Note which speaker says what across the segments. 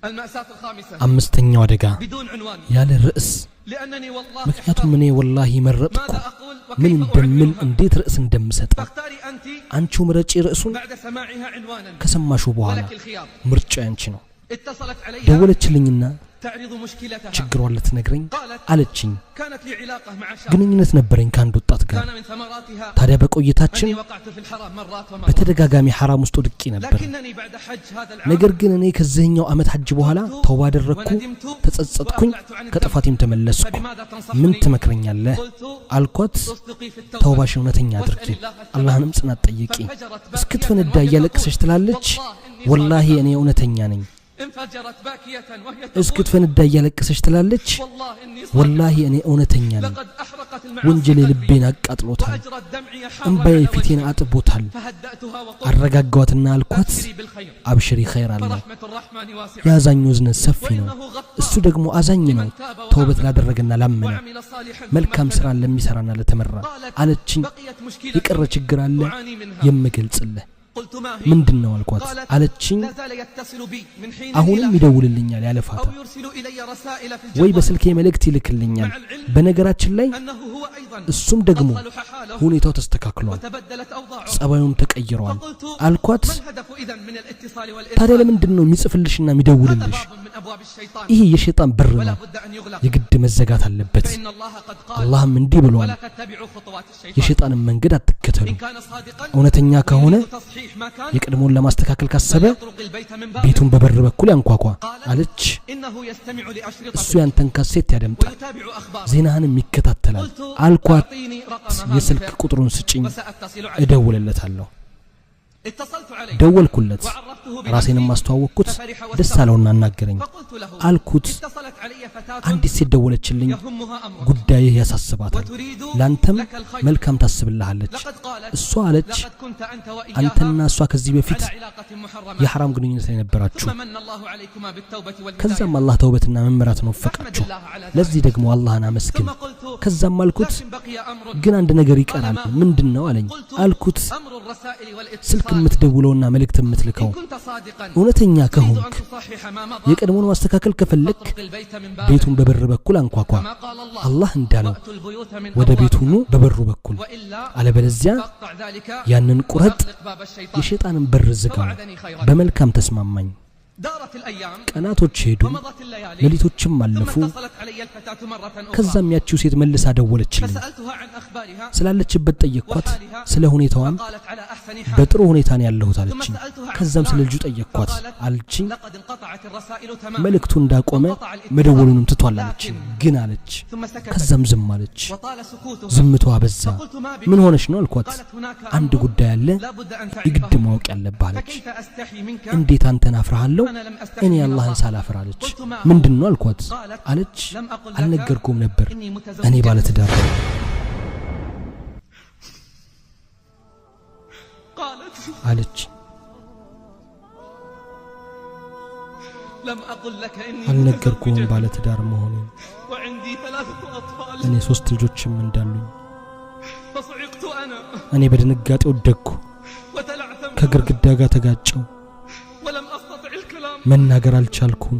Speaker 1: المأساة الخامسة
Speaker 2: አምስተኛው አደጋ
Speaker 1: بدون عنوان
Speaker 2: ያለ ርዕስ
Speaker 1: لأنني والله
Speaker 2: ምክንያቱም እኔ ወላሂ መረጥኩ
Speaker 1: ماذا أقول
Speaker 2: ምን
Speaker 1: وكيف
Speaker 2: እንደምል
Speaker 1: أعلنها
Speaker 2: እንዴት ርዕስ እንደምሰጥ
Speaker 1: فاختاري أنت
Speaker 2: አንቺው ምረጪ ርዕሱን
Speaker 1: بعد سماعها عنوانا
Speaker 2: ከሰማሹ በኋላ
Speaker 1: ولك الخيار
Speaker 2: ምርጫ ያንቺ ነው
Speaker 1: اتصلت عليها
Speaker 2: ደወለችልኝና
Speaker 1: تعرض مشكلتها
Speaker 2: ችግሯን ልትነግረኝ
Speaker 1: قالت
Speaker 2: አለችኝ
Speaker 1: كانت لي علاقة مع شاب
Speaker 2: ግንኙነት ነበረኝ ከአንድ ወጣት ጋር
Speaker 1: كان من ثمراتها
Speaker 2: ታዲያ በቆይታችን
Speaker 1: أني وقعت في الحرام مرات ومرات
Speaker 2: በተደጋጋሚ حرام ውስጥ ወድቄ ነበር
Speaker 1: لكنني بعد حج هذا العام
Speaker 2: ነገር ግን እኔ ከዚህኛው ዓመት ሐጅ በኋላ ተውባ አደረኩ ተጸጸትኩኝ ከጥፋቴም ተመለስኩ
Speaker 1: فبماذا
Speaker 2: ምን
Speaker 1: تنصحني
Speaker 2: ትመክረኛለህ
Speaker 1: قلت
Speaker 2: አልኳት
Speaker 1: تصدقي في التوبة
Speaker 2: ተውባሽ እውነተኛ አድርጊ አላህንም ጽናት ጠይቂ እስክትፈነዳ እያለቀሰች ትላለች ወላሂ እኔ እውነተኛ ነኝ
Speaker 1: انفجرت باكية وهي
Speaker 2: እስክትፈነዳ እያለቀሰች ትላለች
Speaker 1: والله إني
Speaker 2: ወላሂ እኔ እውነተኛ ነኝ
Speaker 1: لقد أحرقت
Speaker 2: ወንጀሌ
Speaker 1: المعاصي
Speaker 2: ልቤን አቃጥሎታል
Speaker 1: وأجرت دمعي
Speaker 2: እንባዬ
Speaker 1: حول
Speaker 2: ፊቴን አጥቦታል
Speaker 1: فهدأتها وقلت
Speaker 2: አረጋጋዋትና አልኳት
Speaker 1: أبشري بالخير
Speaker 2: አብሽሪ ኸይር አለ
Speaker 1: فرحمة الرحمن واسعة
Speaker 2: ያዛኙ ዝነት ሰፊ ነው
Speaker 1: وإنه
Speaker 2: እሱ
Speaker 1: غفار
Speaker 2: ደግሞ አዛኝ ነው ተውበት ላደረገና ላመነ
Speaker 1: وعمل صالحا
Speaker 2: መልካም ስራ ለሚሰራና ለተመራ አለችኝ
Speaker 1: بقيت مشكلة
Speaker 2: የቀረ ችግር አለ
Speaker 1: أعاني منها
Speaker 2: የምገልጽልህ
Speaker 1: قلت ما هي
Speaker 2: ምንድነው አልኳት አለችኝ
Speaker 1: لا زال يتصل بي من حين
Speaker 2: አሁንም
Speaker 1: إلى
Speaker 2: ይደውልልኛል ያለፋታ
Speaker 1: أو يرسل إلي رسائل في
Speaker 2: ወይ
Speaker 1: الجوال
Speaker 2: በስልኬ መልእክት ይልክልኛል በነገራችን ላይ
Speaker 1: أنه هو أيضا
Speaker 2: እሱም ደግሞ
Speaker 1: قد صلح حاله
Speaker 2: ሁኔታው ተስተካክሏል
Speaker 1: وتبدلت أوضاعه
Speaker 2: ጸባዩም ተቀይሯል
Speaker 1: فقلت
Speaker 2: አልኳት
Speaker 1: ما الهدف إذن من الاتصال
Speaker 2: ታዲያ
Speaker 1: والإرسال
Speaker 2: ለምንድነው የሚጽፍልሽና
Speaker 1: هذا
Speaker 2: የሚደውልልሽ
Speaker 1: باب من أبواب الشيطان
Speaker 2: ይሄ የሸይጣን በር
Speaker 1: ولا
Speaker 2: ነው
Speaker 1: بد أن يغلق
Speaker 2: የግድ መዘጋት አለበት
Speaker 1: فإن الله قد قال
Speaker 2: አላህም እንዲህ ብሏል
Speaker 1: ولا تتبعوا خطوات الشيطان
Speaker 2: የሸይጣንን መንገድ አትከተሉ
Speaker 1: إن كان صادقا
Speaker 2: እውነተኛ ከሆነ
Speaker 1: يريد تصحيح ما كان
Speaker 2: የቀድሞውን ለማስተካከል ካሰበ
Speaker 1: يطرق البيت من بابه
Speaker 2: ቤቱን በበር በኩል ያንኳኳ አለች
Speaker 1: إنه يستمع
Speaker 2: እሱ
Speaker 1: لأشرطة
Speaker 2: ያንተን ካሴት ያደምጣል
Speaker 1: ويتابع أخباره
Speaker 2: ዜናህንም ይከታተላል
Speaker 1: قلت
Speaker 2: አልኳት
Speaker 1: أعطيني رقم
Speaker 2: የስልክ
Speaker 1: هاتفه
Speaker 2: ቁጥሩን ስጭኝ
Speaker 1: وسأتصل عليه
Speaker 2: እደውልለታለሁ
Speaker 1: اتصلت عليه
Speaker 2: ደወልኩለት
Speaker 1: وعرفته
Speaker 2: ራሴንም
Speaker 1: بنفسي
Speaker 2: ማስተዋወቅኩት
Speaker 1: ففرح
Speaker 2: ደስ
Speaker 1: واستغرب
Speaker 2: አለውና አናገረኝ
Speaker 1: فقلت له
Speaker 2: አልኩት
Speaker 1: اتصلت علي فتاة
Speaker 2: አንዲት ሴት ደወለችልኝ
Speaker 1: يهمها أمرك
Speaker 2: ጉዳይህ ያሳስባታል
Speaker 1: وتريد
Speaker 2: ላንተም
Speaker 1: لك الخير
Speaker 2: መልካም ታስብልሃለች
Speaker 1: لقد قالت
Speaker 2: እሷ አለች
Speaker 1: لقد كنت أنت
Speaker 2: አንተና
Speaker 1: وإياها
Speaker 2: እሷ ከዚህ በፊት
Speaker 1: على علاقة محرمة
Speaker 2: የሐራም ግንኙነት ላይ ነበራችሁ
Speaker 1: ثم من الله عليكما بالتوبة والهداية
Speaker 2: ከዛም አላህ ተውበትና መመራትን
Speaker 1: فاحمد
Speaker 2: ወፈቃችሁ
Speaker 1: الله على
Speaker 2: ለዚህ
Speaker 1: ذلك
Speaker 2: ደግሞ አላህን አመስግን
Speaker 1: ثم قلت
Speaker 2: ከዛም አልኩት
Speaker 1: لكن بقي أمر
Speaker 2: ግን አንድ ነገር ይቀራል ምንድነው አለኝ
Speaker 1: قلت
Speaker 2: አልኩት
Speaker 1: أمر الرسائل
Speaker 2: ስልክ
Speaker 1: والاتصال
Speaker 2: የምትደውለውና መልእክት የምትልከው
Speaker 1: إن كنت صادقا
Speaker 2: እውነተኛ
Speaker 1: تريد
Speaker 2: ከሆንክ
Speaker 1: أن تصحح ما مضى
Speaker 2: የቀድሞውን ማስተካከል ከፈለክ
Speaker 1: فاطرق البيت من بابه
Speaker 2: ቤቱን በበር በኩል አንኳኳ
Speaker 1: كما قال الله
Speaker 2: አላህ እንዳለው
Speaker 1: وأتوا البيوت من
Speaker 2: ወደ ቤቱ ኑ
Speaker 1: أبوابها
Speaker 2: በበሩ በኩል
Speaker 1: وإلا
Speaker 2: አለበለዚያ
Speaker 1: فاقطع ذلك
Speaker 2: ያንን ቁረጥ
Speaker 1: وأغلق باب الشيطان
Speaker 2: የሸይጣንን በር ዝጋው
Speaker 1: فوعدني خيرا
Speaker 2: በመልካም ተስማማኝ
Speaker 1: دارت الأيام
Speaker 2: ቀናቶች ሄዱ
Speaker 1: ومضت الليالي
Speaker 2: ሌሊቶችም
Speaker 1: ثم
Speaker 2: አለፉ
Speaker 1: اتصلت علي الفتاة مرة أخرى
Speaker 2: ከዛም ያቺው ሴት መልሳ ደወለችልኝ
Speaker 1: فسألتها عن أخبارها
Speaker 2: ስላለችበት ጠየቅኳት ስለ ሁኔታዋም
Speaker 1: فقالت على أحسن حال
Speaker 2: በጥሩ ሁኔታ ነው ያለሁት
Speaker 1: ثم
Speaker 2: አለችኝ
Speaker 1: سألتها عن
Speaker 2: ከዛም ስለ
Speaker 1: فلان
Speaker 2: ልጁ ጠየቅኳት አለችኝ
Speaker 1: لقد انقطعت الرسائل تماما
Speaker 2: መልእክቱ እንዳቆመ መደወሉንም ትቷል አለችኝ ግን አለች
Speaker 1: ثم سكتت
Speaker 2: ከዛም ዝም አለች
Speaker 1: وطال سكوتها
Speaker 2: ዝምቷ በዛ
Speaker 1: فقلت ما بك
Speaker 2: ምን ሆነሽ ነው አልኳት
Speaker 1: قالت هناك
Speaker 2: አንድ
Speaker 1: أمر
Speaker 2: ጉዳይ አለ
Speaker 1: لا بد أن
Speaker 2: ይግድ
Speaker 1: تعرفه
Speaker 2: ማወቅ ያለብህ አለች
Speaker 1: فكيف أستحي منك
Speaker 2: እንዴት አንተን አፍራለሁ
Speaker 1: أنا لم
Speaker 2: እኔ
Speaker 1: أستحي من
Speaker 2: አላህን
Speaker 1: الله
Speaker 2: ሳላፍር አለች
Speaker 1: قلت ما هو
Speaker 2: ምንድነው አልኳት
Speaker 1: قالت
Speaker 2: አለች
Speaker 1: لم أقل لك
Speaker 2: አልነገርኩም ነበር
Speaker 1: إني
Speaker 2: እኔ
Speaker 1: متزوجة
Speaker 2: ባለ ትዳር ነኝ
Speaker 1: قالت
Speaker 2: አለች
Speaker 1: لم أقل لك إني
Speaker 2: አልነገርኩም
Speaker 1: متزوجة
Speaker 2: ባለ ትዳር መሆኔን
Speaker 1: وعندي 3 أطفال
Speaker 2: እኔ 3 ልጆችም እንዳሉኝ
Speaker 1: فصعقت أنا
Speaker 2: እኔ በድንጋጤ ወደቅኩ
Speaker 1: وتلعثمت
Speaker 2: ከግድግዳ ጋር ተጋጨው
Speaker 1: ولم أستطع الكلام
Speaker 2: መናገር አልቻልኩም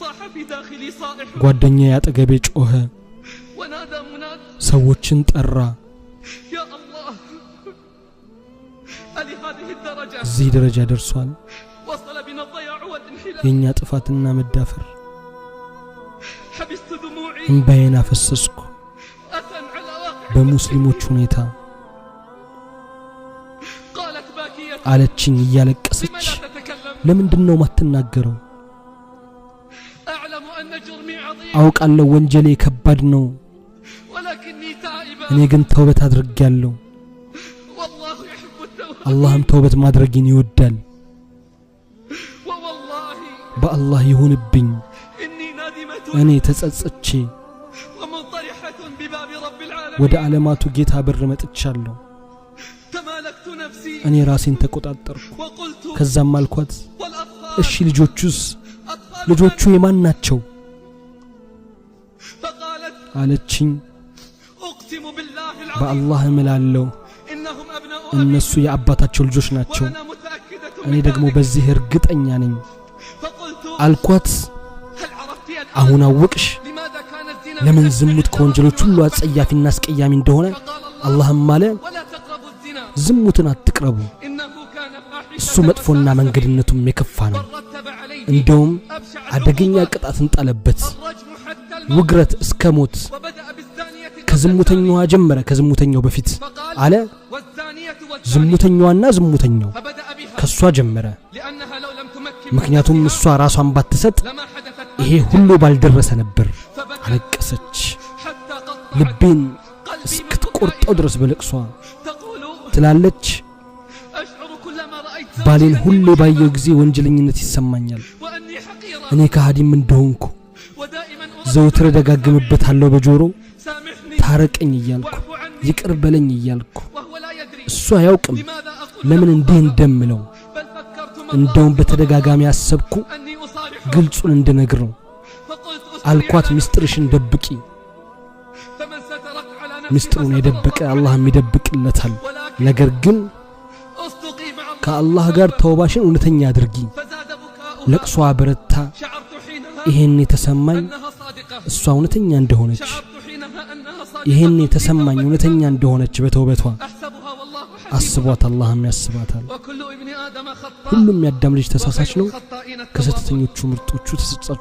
Speaker 1: صاح في داخلي صائح
Speaker 2: ጓደኛዬ አጠገቤ ጮኸ
Speaker 1: ونادى مناد
Speaker 2: ሰዎችን ጠራ
Speaker 1: يا الله ألهذه الدرجة
Speaker 2: እዚህ ደረጃ ደርሷል
Speaker 1: وصل بنا الضياع والانحلال
Speaker 2: የኛ ጥፋትና መዳፈር
Speaker 1: حبست دموعي
Speaker 2: እንባዬን አፈሰስኩ
Speaker 1: أسا على واقع
Speaker 2: በሙስሊሞች ሁኔታ
Speaker 1: قالت باكية
Speaker 2: አለችኝ
Speaker 1: لم
Speaker 2: እያለቀሰች
Speaker 1: لا تتكلم
Speaker 2: ለምንድነው ማትናገረው
Speaker 1: أعلم أن جرمي عظيم
Speaker 2: አውቃለሁ ወንጀሌ ከባድ ነው
Speaker 1: ولكني تائبة
Speaker 2: እኔ ግን ተውበት አድርጌያለሁ
Speaker 1: والله يحب التوبة
Speaker 2: አላህም ተውበት ማድረግን ይወዳል
Speaker 1: ووالله
Speaker 2: በአላህ ይሁንብኝ
Speaker 1: إني نادمة
Speaker 2: እኔ ተጸጽቼ
Speaker 1: ومنطرحة بباب رب
Speaker 2: ወደ
Speaker 1: العالمين
Speaker 2: ዓለማቱ ጌታ በር መጥቻለሁ
Speaker 1: تمالكت نفسي
Speaker 2: እኔ ራሴን ተቆጣጠርኩ
Speaker 1: وقلت
Speaker 2: ከዛም አልኳት
Speaker 1: والأطفال
Speaker 2: እሺ ልጆቹስ
Speaker 1: أطفال
Speaker 2: ልጆቹ የማን ናቸው
Speaker 1: فقالت
Speaker 2: አለችኝ
Speaker 1: أقسم بالله العظيم
Speaker 2: በአላህ እምላለሁ
Speaker 1: إنهم أبناء
Speaker 2: እነሱ
Speaker 1: أبي
Speaker 2: የአባታቸው ልጆች ናቸው
Speaker 1: وأنا متأكدة
Speaker 2: እኔ
Speaker 1: من
Speaker 2: ደግሞ
Speaker 1: ذلك
Speaker 2: በዚህ እርግጠኛ ነኝ አልኳት
Speaker 1: هل عرفت الآن
Speaker 2: አሁን አወቅሽ
Speaker 1: لماذا كان الزنا
Speaker 2: ለምን ዝሙት ከወንጀሎች ሁሉ አጸያፊና አስቀያሚ እንደሆነ አላህም አለ
Speaker 1: ولا تقربوا الزنا
Speaker 2: ዝሙትን አትቅረቡ
Speaker 1: إنه كان
Speaker 2: እሱ
Speaker 1: فاحشة
Speaker 2: መጥፎና መንገድነቱም የከፋ ነው
Speaker 1: ورتب عليه
Speaker 2: እንደውም
Speaker 1: أبشع
Speaker 2: አደገኛ
Speaker 1: العقوبات
Speaker 2: ቅጣትን ጣለበት
Speaker 1: الرجم حتى الموت
Speaker 2: ውግረት እስከ ሞት
Speaker 1: وبدأ بالزانية
Speaker 2: ከዝሙተኛዋ ጀመረ ከዝሙተኛው በፊት
Speaker 1: فقال
Speaker 2: አለ
Speaker 1: والزانية والزاني
Speaker 2: ዝሙተኛዋና ዝሙተኛው
Speaker 1: فبدأ بها
Speaker 2: ከሷ ጀመረ
Speaker 1: لأنها لو لم تمكن
Speaker 2: ምክንያቱም እሷ ራሷን ባትሰጥ
Speaker 1: لما حدثت
Speaker 2: ይሄ ሁሉ ባልደረሰ ነበር አለቀሰች
Speaker 1: حتى قطعت
Speaker 2: ልቤን
Speaker 1: قلبي
Speaker 2: እስክትቆርጠው ድረስ በለቅሷ
Speaker 1: تقول
Speaker 2: ትላለች
Speaker 1: أشعر كلما رأيت
Speaker 2: ባሌን ሁሌ ባየው ጊዜ ወንጀለኝነት ይሰማኛል
Speaker 1: وأني حقيرة
Speaker 2: እኔ ከሃዲም እንደሆንኩ
Speaker 1: ودائما
Speaker 2: ዘውትር ደጋግምበታለሁ በጆሮ
Speaker 1: سامحني
Speaker 2: ታረቀኝ እያልኩ
Speaker 1: واعف عني
Speaker 2: ይቅር በለኝ እያልኩ
Speaker 1: وهو لا يدري
Speaker 2: እሱ አያውቅም
Speaker 1: لماذا أقول
Speaker 2: ለምን እንዲህ እንደምለው
Speaker 1: بل فكرت
Speaker 2: እንደውም በተደጋጋሚ አሰብኩ
Speaker 1: أني أصارحه
Speaker 2: ግልጹን እንድነግረው
Speaker 1: فقلت
Speaker 2: አልኳት
Speaker 1: أصبري
Speaker 2: ምስጢርሽን ደብቂ
Speaker 1: فمن سترك على نفسي
Speaker 2: ምስጢሩን የደበቀ አላህም ይደብቅለታል ነገር ግን
Speaker 1: أصدقي مع الله
Speaker 2: ከአላህ ጋር ተውባሽን እውነተኛ አድርጊ
Speaker 1: فزاد بكاؤها
Speaker 2: ለቅሷ በረታ
Speaker 1: شعرت حينها
Speaker 2: ይሄን የተሰማኝ
Speaker 1: أنها صادقة
Speaker 2: እሷ እውነተኛ እንደሆነች
Speaker 1: شعرت حينها أنها
Speaker 2: ይሄን
Speaker 1: صادقة
Speaker 2: የተሰማኝ እውነተኛ እንደሆነች በተውበቷ
Speaker 1: أحسبها والله حسيبها
Speaker 2: አስቧት አላህም ያስባታል
Speaker 1: وكل ابن آدم خطاء
Speaker 2: ሁሉም ያዳም ልጅ ተሳሳች ነው
Speaker 1: وخير الخطائين التوابون
Speaker 2: ከስተተኞቹ ምርጦቹ ተሰጻቹ